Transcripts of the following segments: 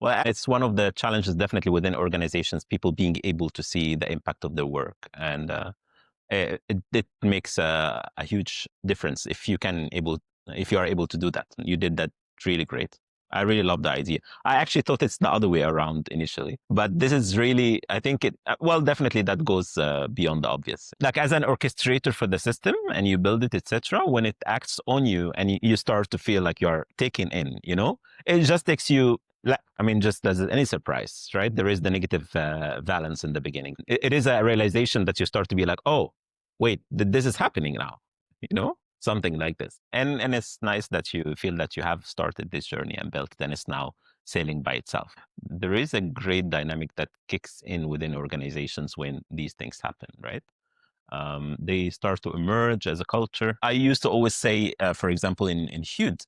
Well, it's one of the challenges definitely within organizations, people being able to see the impact of their work. And it makes a huge difference if you are able to do that. You did that really great. I really love the idea. I actually thought it's the other way around initially, but this is really, I think well, definitely that goes beyond the obvious. Like as an orchestrator for the system and you build it, etc., when it acts on you and you start to feel like you're taken in, it just takes you, I mean, just as any surprise, right? There is the negative valence in the beginning. It is a realization that you start to be like, oh, wait, this is happening now, something like this. And it's nice that you feel that you have started this journey and built it, and it's now sailing by itself. There is a great dynamic that kicks in within organizations when these things happen, right? They start to emerge as a culture. I used to always say, for example, in Hewed,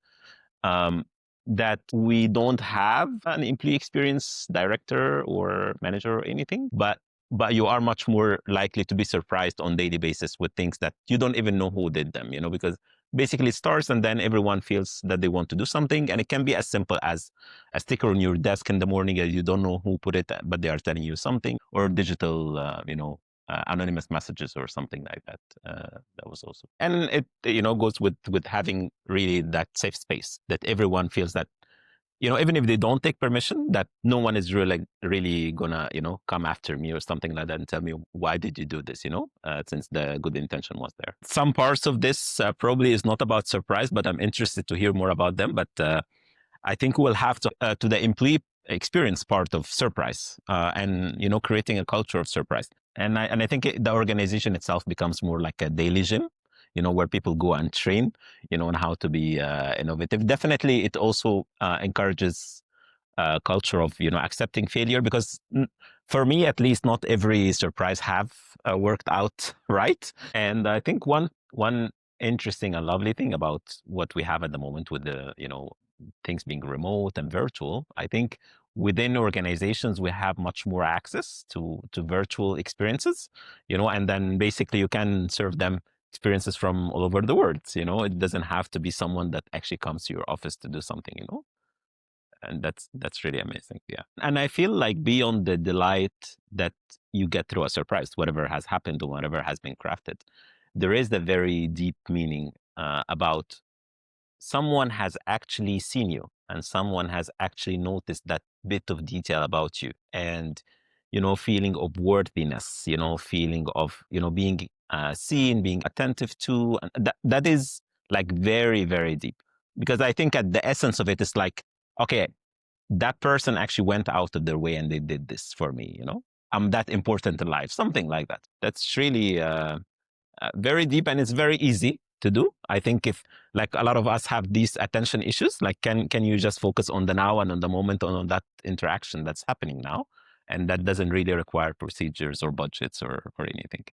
that we don't have an employee experience director or manager or anything, but you are much more likely to be surprised on daily basis with things that you don't even know who did them, because basically it starts and then everyone feels that they want to do something. And it can be as simple as a sticker on your desk in the morning and you don't know who put it, but they are telling you something, or digital, anonymous messages or something like that. That was also, and it goes with having really that safe space that everyone feels that, even if they don't take permission, that no one is really gonna come after me or something like that and tell me, why did you do this, since the good intention was there. Some parts of this probably is not about surprise, but I'm interested to hear more about them. But I think we'll have to the employee experience part of surprise, and creating a culture of surprise. And I think the organization itself becomes more like a daily gym, where people go and train, on how to be innovative. Definitely, it also encourages a culture of accepting failure, because for me at least, not every surprise have worked out right. And I think one interesting and lovely thing about what we have at the moment with the things being remote and virtual, I think within organizations we have much more access to virtual experiences, and then basically you can serve them experiences from all over the world. It doesn't have to be someone that actually comes to your office to do something, and that's really amazing. Yeah. And I feel like beyond the delight that you get through a surprise, whatever has happened or whatever has been crafted, there is the very deep meaning about someone has actually seen you and someone has actually noticed that bit of detail about you, and feeling of worthiness, feeling of being seen, being attentive to, and that is like very, very deep. Because I think at the essence of it is like, okay, that person actually went out of their way and they did this for me, I'm that important in life, something like that. That's really very deep, and it's very easy to do. I think if, like, a lot of us have these attention issues, like can you just focus on the now and on the moment, on that interaction that's happening now, and that doesn't really require procedures or budgets or anything.